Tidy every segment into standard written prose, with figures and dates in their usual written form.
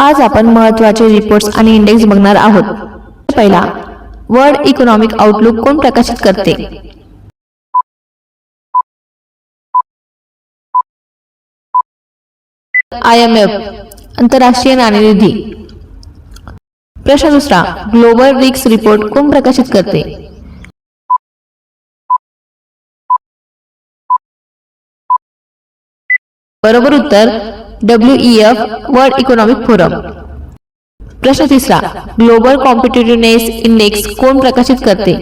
आज आपण महत्त्वाचे रिपोर्ट्स आणि इंडेक्स बघणार आहोत. पहिला, वर्ल्ड इकॉनॉमिक आउटलुक कोण प्रकाशित करते? IMF, आंतरराष्ट्रीय नाणेनिधी. प्रश्न दुसरा, ग्लोबल रिस्क रिपोर्ट कोण प्रकाशित करते? बरोबर उत्तर WEF, वर्ल्ड इकॉनॉमिक फोरम. प्रश्न तिसरा, ग्लोबल कॉम्पिटिटिव्हनेस इंडेक्स कोण प्रकाशित करते?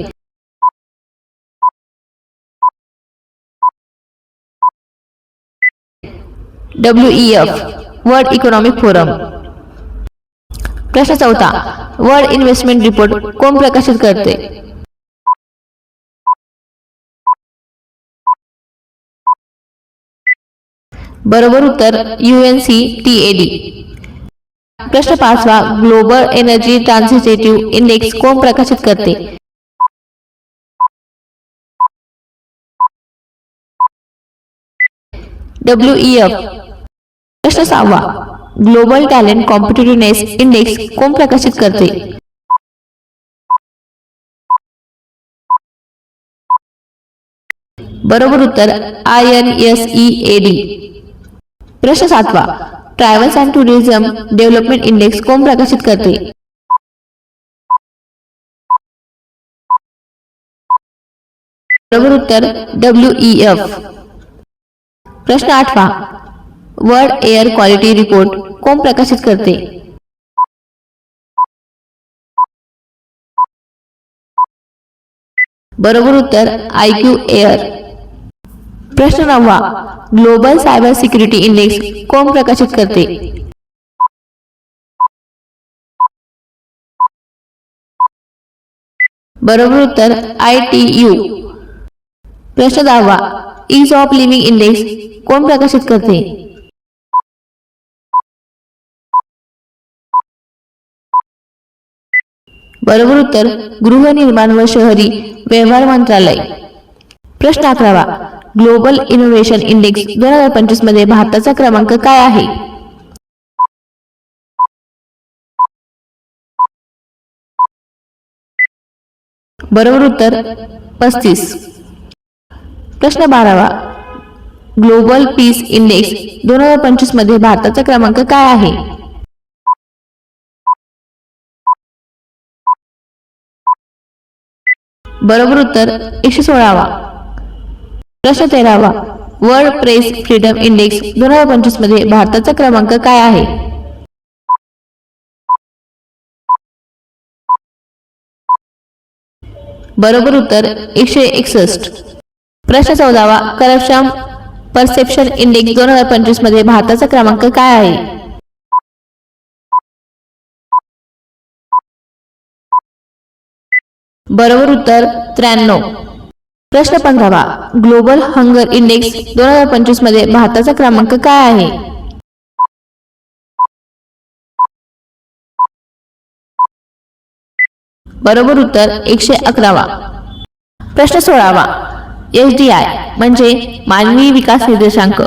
WEF, world economic forum. प्रश्न चौथा, वर्ल्ड इन्व्हेस्टमेंट रिपोर्ट कोण प्रकाशित करते? बरोबर उत्तर UNCTAD. प्रश्न पाचवा, ग्लोबल एनर्जी ट्रान्सिटिव्ह इंडेक्स कोण प्रकाशित करते? WEF. प्रश्न सहावा, ग्लोबल टॅलेंट कॉम्पिटिटिव्हनेस इंडेक्स कोण प्रकाशित करते? बरोबर उत्तर INSEAD. प्रश्न सातवा, travels and tourism development index कोण प्रकाशित करते? बरोबर उत्तर WEF. प्रश्न आठवा, वर्ल्ड एअर क्वालिटी रिपोर्ट कोण प्रकाशित करते? बरोबर उत्तर IQAir. प्रश्न नववा, ग्लोबल सायबर सिक्युरिटी इंडेक्स कोण प्रकाशित करते? बरोबर उत्तर ITU. प्रश्न दहावा, ईज ऑफ लिव्हिंग इंडेक्स कोण प्रकाशित करते? बरोबर उत्तर गृहनिर्माण व शहरी व्यवहार मंत्रालय. प्रश्न 11वा, ग्लोबल इनोव्हेशन इंडेक्स 2025 मध्ये भारताचा क्रमांक काय आहे? बरोबर उत्तर 35. प्रश्न 12वा, ग्लोबल पीस इंडेक्स 2025 मध्ये भारताचा क्रमांक काय आहे? बरोबर उत्तर 116वा. प्रश्न 13वा, वर्ल्ड प्रेस फ्रीडम इंडेक्स 2025 मध्ये भारताचा क्रमांक काय आहे? बरोबर उत्तर 161. प्रश्न 14वा, करप्शन परसेप्शन इंडेक्स 2025 मध्ये भारताचा क्रमांक काय आहे? बरोबर उत्तर 93. प्रश्न 15वा, ग्लोबल हंगर इंडेक्स 2025 मध्ये भारताचा क्रमांक काय आहे? बरोबर उत्तर 111वा. प्रश्न 16वा, SDI म्हणजे मानवी विकास निर्देशांक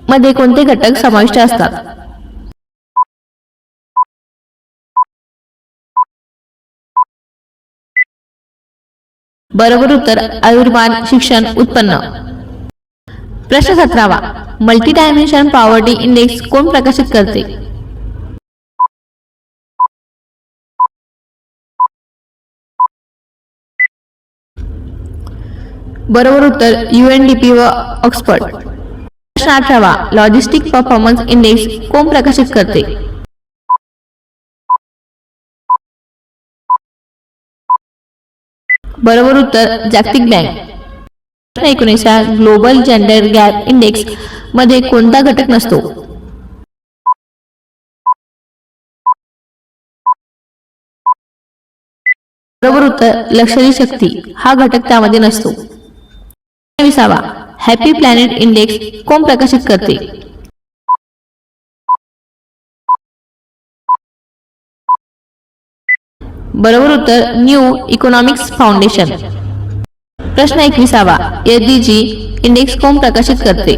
मध्ये कोणते घटक समाविष्ट असतात? बरोबर उत्तर आयुर्मान, शिक्षण, उत्पन्न. प्रश्न 17वा, मल्टी डायमेन्शन पॉवर्टी इंडेक्स कोण प्रकाशित करते? बरोबर उत्तर UNDP व ऑक्सफर्ड. प्रश्न 18वा, लॉजिस्टिक परफॉर्मन्स इंडेक्स कोण प्रकाशित करते? बरोबर उत्तर जागतिक बँक. प्रश्न 19वा, ग्लोबल जेंडर गॅप इंडेक्स मध्ये कोणता घटक नसतो? बरोबर उत्तर लष्करी शक्ती हा घटक त्यामध्ये नसतो. 20वा, हॅपी प्लॅनेट इंडेक्स कोण प्रकाशित करते? बरोबर उत्तर न्यू इकॉनॉमिक्स फाउंडेशन. प्रश्न 21वा, SDG इंडेक्स कोण प्रकाशित करते?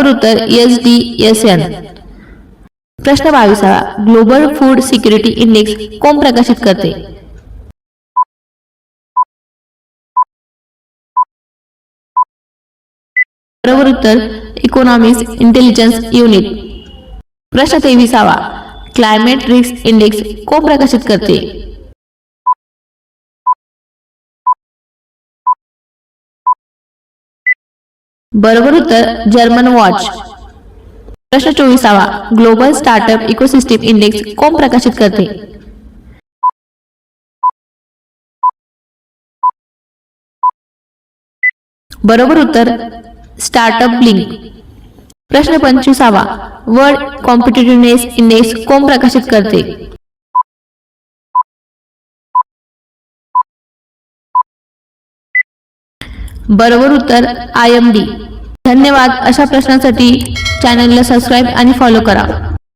उत्तर SDSN. प्रश्न 22. ग्लोबल फूड सिक्युरिटी इंडेक्स कोण प्रकाशित करते? बरोबर उत्तर इकॉनॉमिक्स इंटेलिजन्स युनिट. प्रश्न 23. क्लायमेट रिस्क इंडेक्स कोण प्रकाशित करते? बरोबर उत्तर जर्मन वॉच. प्रश्न 24. ग्लोबल स्टार्टअप इकोसिस्टीम इंडेक्स कोण प्रकाशित करते? बरोबर उत्तर स्टार्टअप ब्लिंक. प्रश्न 25. वर्ल्ड कॉम्पिटिटिव्हनेस इंडेक्स कोण प्रकाशित करते? बरोबर उत्तर IMD. धन्यवाद. अशा प्रश्नांसाठी चॅनलला सबस्क्राईब आणि फॉलो करा.